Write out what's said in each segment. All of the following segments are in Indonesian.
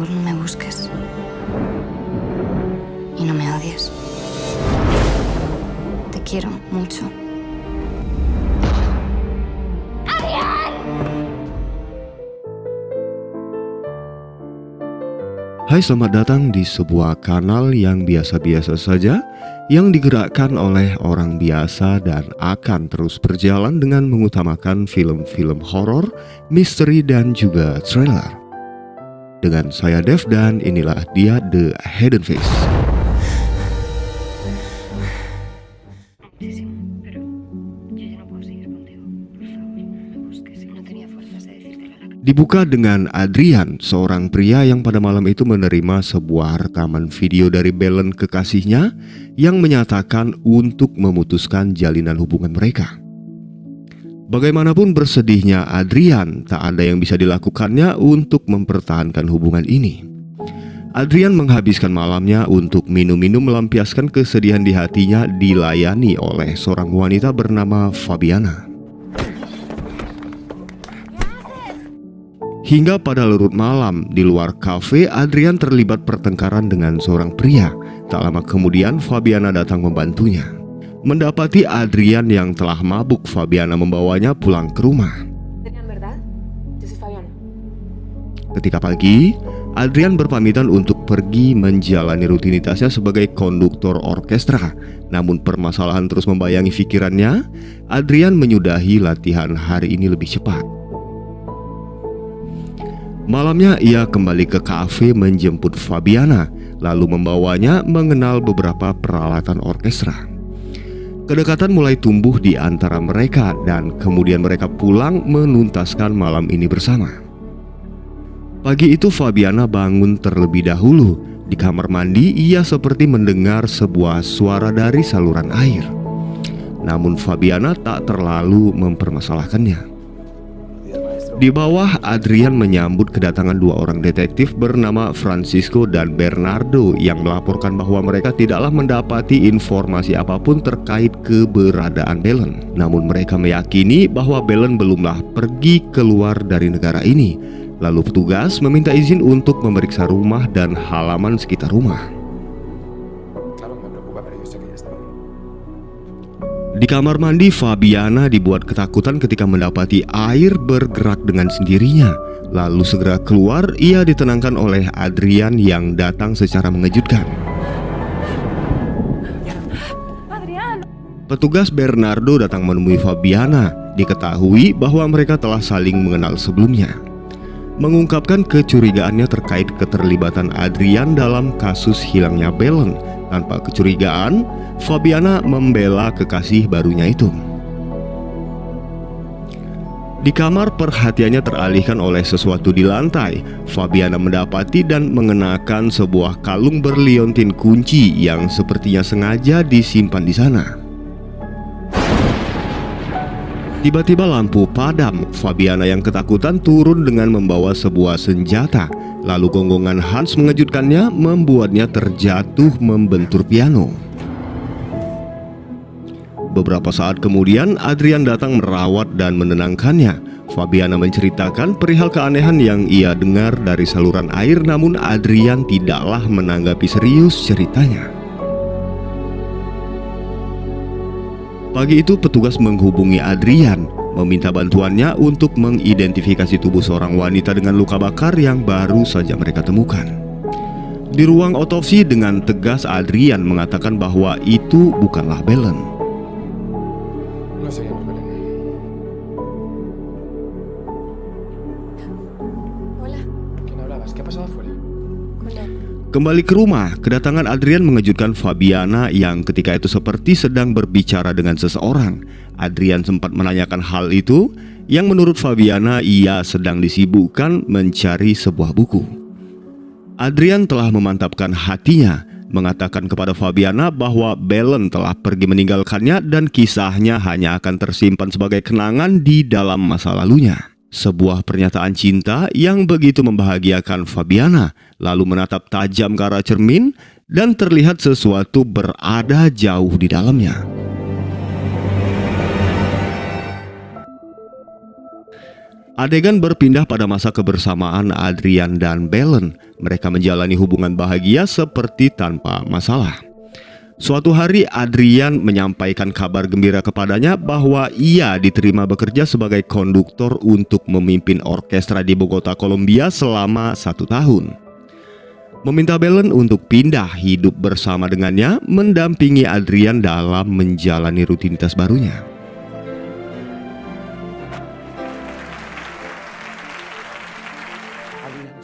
favor, no me busques. Y no me odies. Te quiero mucho. Hai, selamat datang di sebuah kanal yang biasa-biasa saja, yang digerakkan oleh orang biasa dan akan terus berjalan dengan mengutamakan film-film horor, misteri dan juga thriller. Dengan saya Dev dan inilah dia The Hidden Face. Dibuka dengan Adrian, seorang pria yang pada malam itu menerima sebuah rekaman video dari Belen kekasihnya yang menyatakan untuk memutuskan jalinan hubungan mereka. Bagaimanapun bersedihnya Adrian, tak ada yang bisa dilakukannya untuk mempertahankan hubungan ini. Adrian menghabiskan malamnya untuk minum-minum melampiaskan kesedihan di hatinya, dilayani oleh seorang wanita bernama Fabiana. Hingga pada larut malam di luar kafe, Adrian terlibat pertengkaran dengan seorang pria. Tak lama kemudian Fabiana datang membantunya. Mendapati Adrian yang telah mabuk, Fabiana membawanya pulang ke rumah. Ketika pagi, Adrian berpamitan untuk pergi menjalani rutinitasnya sebagai konduktor orkestra. Namun permasalahan terus membayangi pikirannya. Adrian menyudahi latihan hari ini lebih cepat. Malamnya ia kembali ke kafe menjemput Fabiana, lalu membawanya mengenal beberapa peralatan orkestra. Kedekatan mulai tumbuh di antara mereka dan kemudian mereka pulang menuntaskan malam ini bersama. Pagi itu Fabiana bangun terlebih dahulu. Di kamar mandi ia seperti mendengar sebuah suara dari saluran air. Namun Fabiana tak terlalu mempermasalahkannya. Di bawah, Adrian menyambut kedatangan dua orang detektif bernama Francisco dan Bernardo yang melaporkan bahwa mereka tidaklah mendapati informasi apapun terkait keberadaan Belen. Namun mereka meyakini bahwa Belen belumlah pergi keluar dari negara ini. Lalu petugas meminta izin untuk memeriksa rumah dan halaman sekitar rumah. Di kamar mandi, Fabiana dibuat ketakutan ketika mendapati air bergerak dengan sendirinya. Lalu segera keluar, ia ditenangkan oleh Adrian yang datang secara mengejutkan. Petugas Bernardo datang menemui Fabiana. Diketahui bahwa mereka telah saling mengenal sebelumnya. Mengungkapkan kecurigaannya terkait keterlibatan Adrian dalam kasus hilangnya Belen. Tanpa kecurigaan, Fabiana membela kekasih barunya itu. Di kamar, perhatiannya teralihkan oleh sesuatu di lantai. Fabiana mendapati dan mengenakan sebuah kalung berliontin kunci yang sepertinya sengaja disimpan di sana. Tiba-tiba lampu padam. Fabiana yang ketakutan turun dengan membawa sebuah senjata. Lalu gonggongan Hans mengejutkannya, membuatnya terjatuh membentur piano. Beberapa saat kemudian Adrian datang merawat dan menenangkannya. Fabiana menceritakan perihal keanehan yang ia dengar dari saluran air, namun Adrian tidaklah menanggapi serius ceritanya. Pagi itu petugas menghubungi Adrian, meminta bantuannya untuk mengidentifikasi tubuh seorang wanita dengan luka bakar yang baru saja mereka temukan. Di ruang otopsi dengan tegas Adrian mengatakan bahwa itu bukanlah Belen. Kembali ke rumah, kedatangan Adrian mengejutkan Fabiana yang ketika itu seperti sedang berbicara dengan seseorang. Adrian sempat menanyakan hal itu, yang menurut Fabiana ia sedang disibukkan mencari sebuah buku. Adrian telah memantapkan hatinya, mengatakan kepada Fabiana bahwa Belen telah pergi meninggalkannya dan kisahnya hanya akan tersimpan sebagai kenangan di dalam masa lalunya. Sebuah pernyataan cinta yang begitu membahagiakan Fabiana. Lalu menatap tajam ke arah cermin dan terlihat sesuatu berada jauh di dalamnya. Adegan berpindah pada masa kebersamaan Adrian dan Belen. Mereka menjalani hubungan bahagia seperti tanpa masalah. Suatu hari Adrian menyampaikan kabar gembira kepadanya bahwa ia diterima bekerja sebagai konduktor untuk memimpin orkestra di Bogota, Kolombia selama 1 tahun. Meminta Belen untuk pindah hidup bersama dengannya, mendampingi Adrian dalam menjalani rutinitas barunya.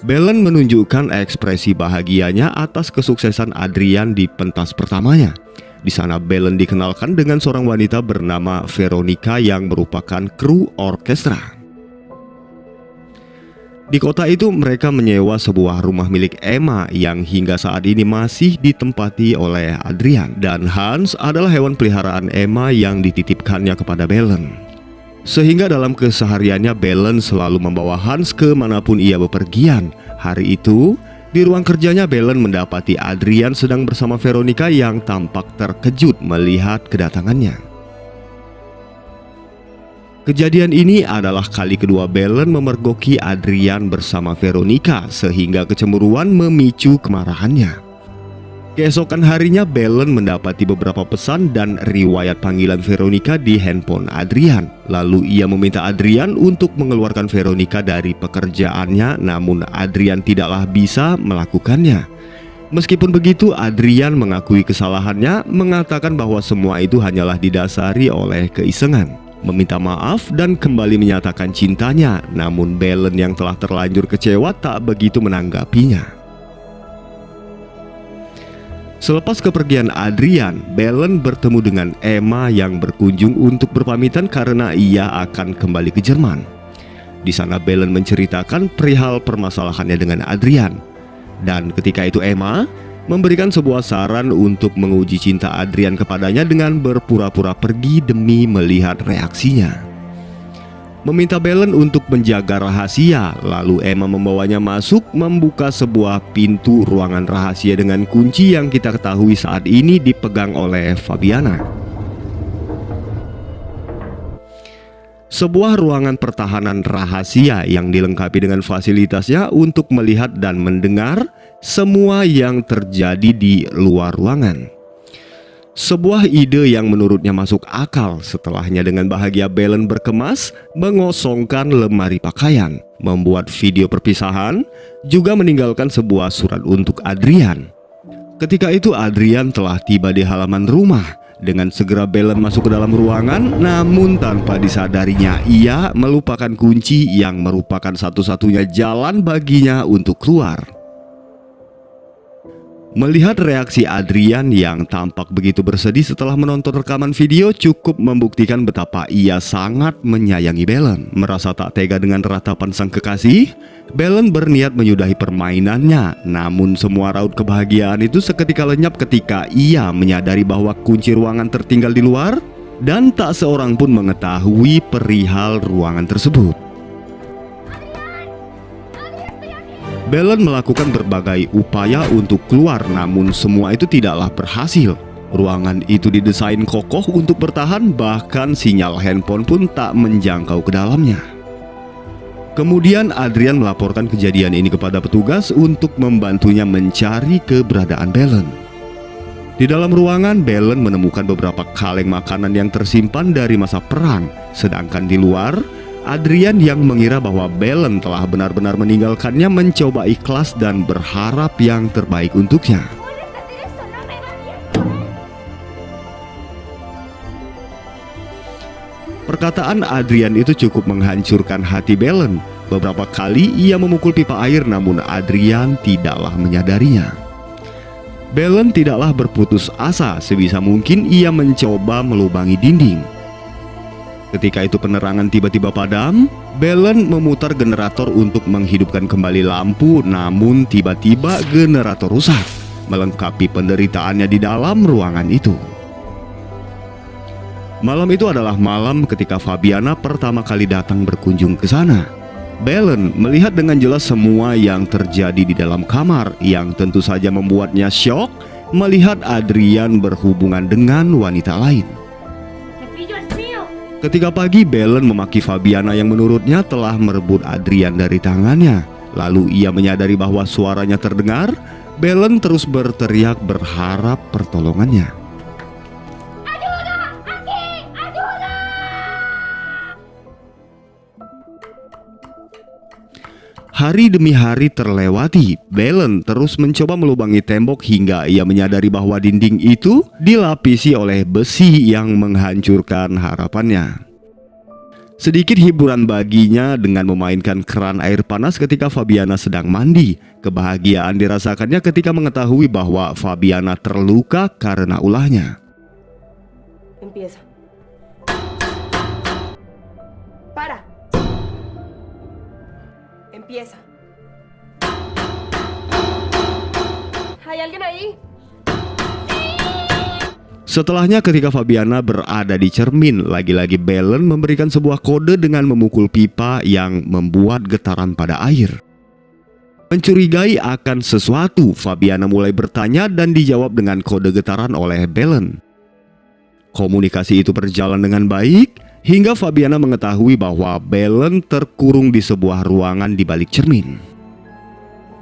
Belen menunjukkan ekspresi bahagianya atas kesuksesan Adrian di pentas pertamanya. Di sana Belen dikenalkan dengan seorang wanita bernama Veronica yang merupakan kru orkestra. Di kota itu mereka menyewa sebuah rumah milik Emma yang hingga saat ini masih ditempati oleh Adrian. Dan Hans adalah hewan peliharaan Emma yang dititipkannya kepada Belen. Sehingga dalam kesehariannya Belen selalu membawa Hans kemanapun ia bepergian. Hari itu, di ruang kerjanya Belen mendapati Adrian sedang bersama Veronica yang tampak terkejut melihat kedatangannya. Kejadian ini adalah kali kedua Belen memergoki Adrian bersama Veronica, sehingga kecemburuan memicu kemarahannya. Keesokan harinya Belen mendapati beberapa pesan dan riwayat panggilan Veronica di handphone Adrian. Lalu ia meminta Adrian untuk mengeluarkan Veronica dari pekerjaannya, namun Adrian tidaklah bisa melakukannya. Meskipun begitu, Adrian mengakui kesalahannya, mengatakan bahwa semua itu hanyalah didasari oleh keisengan, meminta maaf dan kembali menyatakan cintanya. Namun Belen yang telah terlanjur kecewa tak begitu menanggapinya. Selepas kepergian Adrian, Belen bertemu dengan Emma yang berkunjung untuk berpamitan karena ia akan kembali ke Jerman. Di sana Belen menceritakan perihal permasalahannya dengan Adrian. Dan ketika itu Emma memberikan sebuah saran untuk menguji cinta Adrian kepadanya dengan berpura-pura pergi demi melihat reaksinya. Meminta Belen untuk menjaga rahasia, lalu Emma membawanya masuk, membuka sebuah pintu ruangan rahasia dengan kunci yang kita ketahui saat ini dipegang oleh Fabiana. Sebuah ruangan pertahanan rahasia yang dilengkapi dengan fasilitasnya untuk melihat dan mendengar semua yang terjadi di luar ruangan. Sebuah ide yang menurutnya masuk akal. Setelahnya dengan bahagia Belen berkemas, mengosongkan lemari pakaian, membuat video perpisahan, juga meninggalkan sebuah surat untuk Adrian. Ketika itu Adrian telah tiba di halaman rumah. Dengan segera Belen masuk ke dalam ruangan, namun tanpa disadarinya ia melupakan kunci yang merupakan satu-satunya jalan baginya untuk keluar. Melihat reaksi Adrian yang tampak begitu bersedih setelah menonton rekaman video cukup membuktikan betapa ia sangat menyayangi Belen. Merasa tak tega dengan ratapan sang kekasih, Belen berniat menyudahi permainannya. Namun semua raut kebahagiaan itu seketika lenyap ketika ia menyadari bahwa kunci ruangan tertinggal di luar dan tak seorang pun mengetahui perihal ruangan tersebut. Belen melakukan berbagai upaya untuk keluar, namun semua itu tidaklah berhasil. Ruangan itu didesain kokoh untuk bertahan, bahkan sinyal handphone pun tak menjangkau ke dalamnya. Kemudian Adrian melaporkan kejadian ini kepada petugas untuk membantunya mencari keberadaan Belen. Di dalam ruangan, Belen menemukan beberapa kaleng makanan yang tersimpan dari masa perang, sedangkan di luar Adrian yang mengira bahwa Belen telah benar-benar meninggalkannya mencoba ikhlas dan berharap yang terbaik untuknya. Perkataan Adrian itu cukup menghancurkan hati Belen. Beberapa kali ia memukul pipa air, namun Adrian tidaklah menyadarinya. Belen tidaklah berputus asa, sebisa mungkin ia mencoba melubangi dinding. Ketika itu penerangan tiba-tiba padam, Belen memutar generator untuk menghidupkan kembali lampu, namun tiba-tiba generator rusak, melengkapi penderitaannya di dalam ruangan itu. Malam itu adalah malam ketika Fabiana pertama kali datang berkunjung ke sana. Belen melihat dengan jelas semua yang terjadi di dalam kamar, yang tentu saja membuatnya syok melihat Adrian berhubungan dengan wanita lain. Ketika pagi, Belen memaki Fabiana yang menurutnya telah merebut Adrian dari tangannya. Lalu ia menyadari bahwa suaranya terdengar. Belen terus berteriak berharap pertolongannya. Hari demi hari terlewati. Belen terus mencoba melubangi tembok hingga ia menyadari bahwa dinding itu dilapisi oleh besi yang menghancurkan harapannya. Sedikit hiburan baginya dengan memainkan keran air panas ketika Fabiana sedang mandi. Kebahagiaan dirasakannya ketika mengetahui bahwa Fabiana terluka karena ulahnya. Empieza. Para. Empieza. ¿Hay alguien ahí? Setelahnya ketika Fabiana berada di cermin, lagi-lagi Belen memberikan sebuah kode dengan memukul pipa yang membuat getaran pada air. Mencurigai akan sesuatu, Fabiana mulai bertanya dan dijawab dengan kode getaran oleh Belen. Komunikasi itu berjalan dengan baik hingga Fabiana mengetahui bahwa Belen terkurung di sebuah ruangan di balik cermin.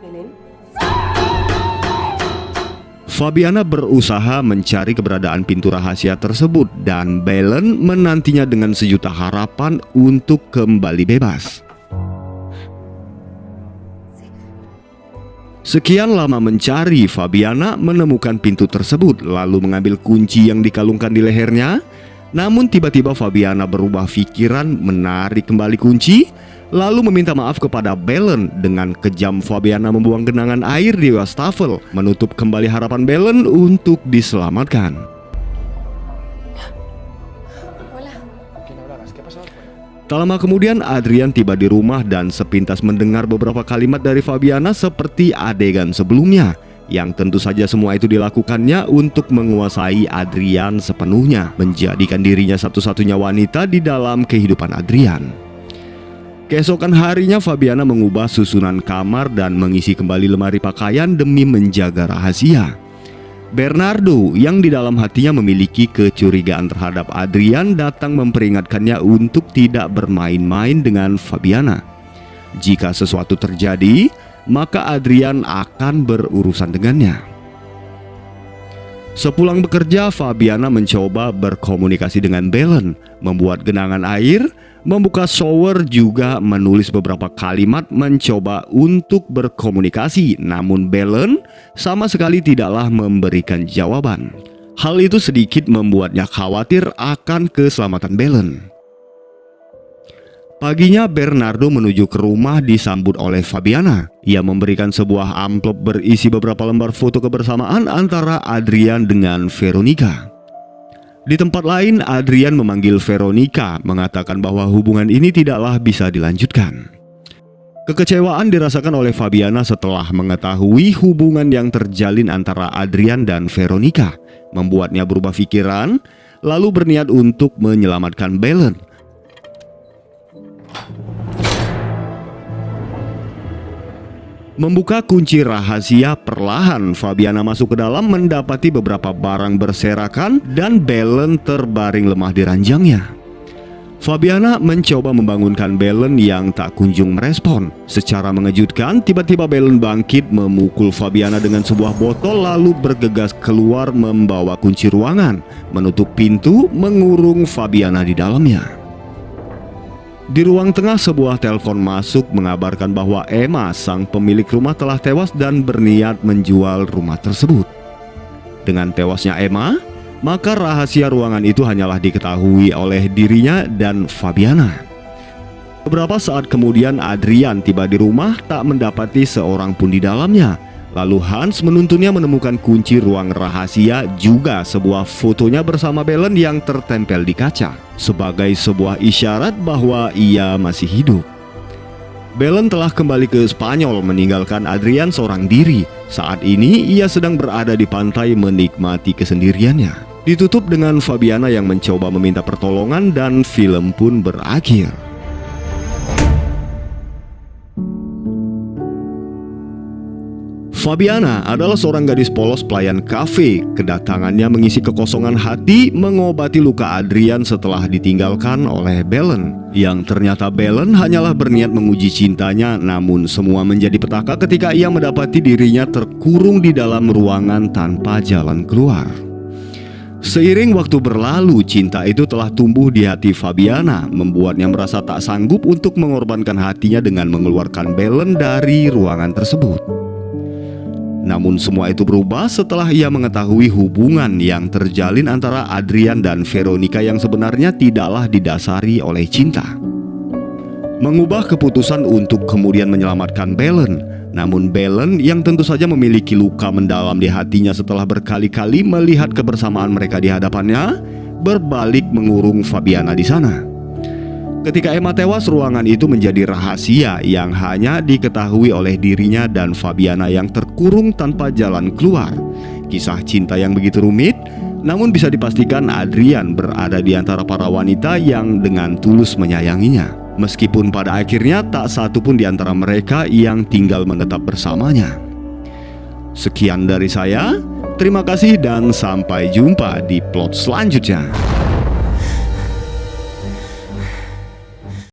Belén. Fabiana berusaha mencari keberadaan pintu rahasia tersebut dan Belen menantinya dengan sejuta harapan untuk kembali bebas. Sekian lama mencari, Fabiana menemukan pintu tersebut lalu mengambil kunci yang dikalungkan di lehernya. Namun tiba-tiba Fabiana berubah pikiran, menarik kembali kunci, lalu meminta maaf kepada Belen. Dengan kejam Fabiana membuang genangan air di wastafel, menutup kembali harapan Belen untuk diselamatkan. Hola. Tak lama kemudian Adrian tiba di rumah dan sepintas mendengar beberapa kalimat dari Fabiana seperti adegan sebelumnya, yang tentu saja semua itu dilakukannya untuk menguasai Adrian sepenuhnya, menjadikan dirinya satu-satunya wanita di dalam kehidupan Adrian. Keesokan harinya Fabiana mengubah susunan kamar dan mengisi kembali lemari pakaian demi menjaga rahasia. Bernardo yang di dalam hatinya memiliki kecurigaan terhadap Adrian datang memperingatkannya untuk tidak bermain-main dengan Fabiana. Jika sesuatu terjadi, maka Adrian akan berurusan dengannya. Sepulang bekerja, Fabiana mencoba berkomunikasi dengan Belen, membuat genangan air, membuka shower, juga menulis beberapa kalimat mencoba untuk berkomunikasi. Namun Belen sama sekali tidaklah memberikan jawaban. Hal itu sedikit membuatnya khawatir akan keselamatan Belen. Paginya Bernardo menuju ke rumah disambut oleh Fabiana. Ia memberikan sebuah amplop berisi beberapa lembar foto kebersamaan antara Adrian dengan Veronica. Di tempat lain, Adrian memanggil Veronica, mengatakan bahwa hubungan ini tidaklah bisa dilanjutkan. Kekecewaan dirasakan oleh Fabiana setelah mengetahui hubungan yang terjalin antara Adrian dan Veronica, membuatnya berubah pikiran, lalu berniat untuk menyelamatkan Belen. Membuka kunci rahasia, perlahan Fabiana masuk ke dalam, mendapati beberapa barang berserakan dan Belen terbaring lemah di ranjangnya. Fabiana mencoba membangunkan Belen yang tak kunjung merespon. Secara mengejutkan, tiba-tiba Belen bangkit, memukul Fabiana dengan sebuah botol lalu bergegas keluar membawa kunci ruangan, menutup pintu, mengurung Fabiana di dalamnya. Di ruang tengah sebuah telepon masuk mengabarkan bahwa Emma, sang pemilik rumah, telah tewas dan berniat menjual rumah tersebut. Dengan tewasnya Emma, maka rahasia ruangan itu hanyalah diketahui oleh dirinya dan Fabiana. Beberapa saat kemudian Adrian tiba di rumah, tak mendapati seorang pun di dalamnya. Lalu Hans menuntunnya menemukan kunci ruang rahasia, juga sebuah fotonya bersama Belen yang tertempel di kaca, sebagai sebuah isyarat bahwa ia masih hidup. Belen telah kembali ke Spanyol, meninggalkan Adrian seorang diri. Saat ini ia sedang berada di pantai menikmati kesendiriannya. Ditutup dengan Fabiana yang mencoba meminta pertolongan dan film pun berakhir. Fabiana adalah seorang gadis polos pelayan kafe. Kedatangannya mengisi kekosongan hati, mengobati luka Adrian setelah ditinggalkan oleh Belen. Yang ternyata Belen hanyalah berniat menguji cintanya, namun semua menjadi petaka ketika ia mendapati dirinya terkurung di dalam ruangan tanpa jalan keluar. Seiring waktu berlalu, cinta itu telah tumbuh di hati Fabiana, membuatnya merasa tak sanggup untuk mengorbankan hatinya dengan mengeluarkan Belen dari ruangan tersebut. Namun semua itu berubah setelah ia mengetahui hubungan yang terjalin antara Adrian dan Veronica yang sebenarnya tidaklah didasari oleh cinta. Mengubah keputusan untuk kemudian menyelamatkan Belen. Namun Belen yang tentu saja memiliki luka mendalam di hatinya setelah berkali-kali melihat kebersamaan mereka di hadapannya, berbalik mengurung Fabiana di sana. Ketika Emma tewas, ruangan itu menjadi rahasia yang hanya diketahui oleh dirinya dan Fabiana yang terkurung tanpa jalan keluar. Kisah cinta yang begitu rumit, namun bisa dipastikan Adrian berada di antara para wanita yang dengan tulus menyayanginya. Meskipun pada akhirnya tak satu pun di antara mereka yang tinggal menetap bersamanya. Sekian dari saya, terima kasih dan sampai jumpa di plot selanjutnya.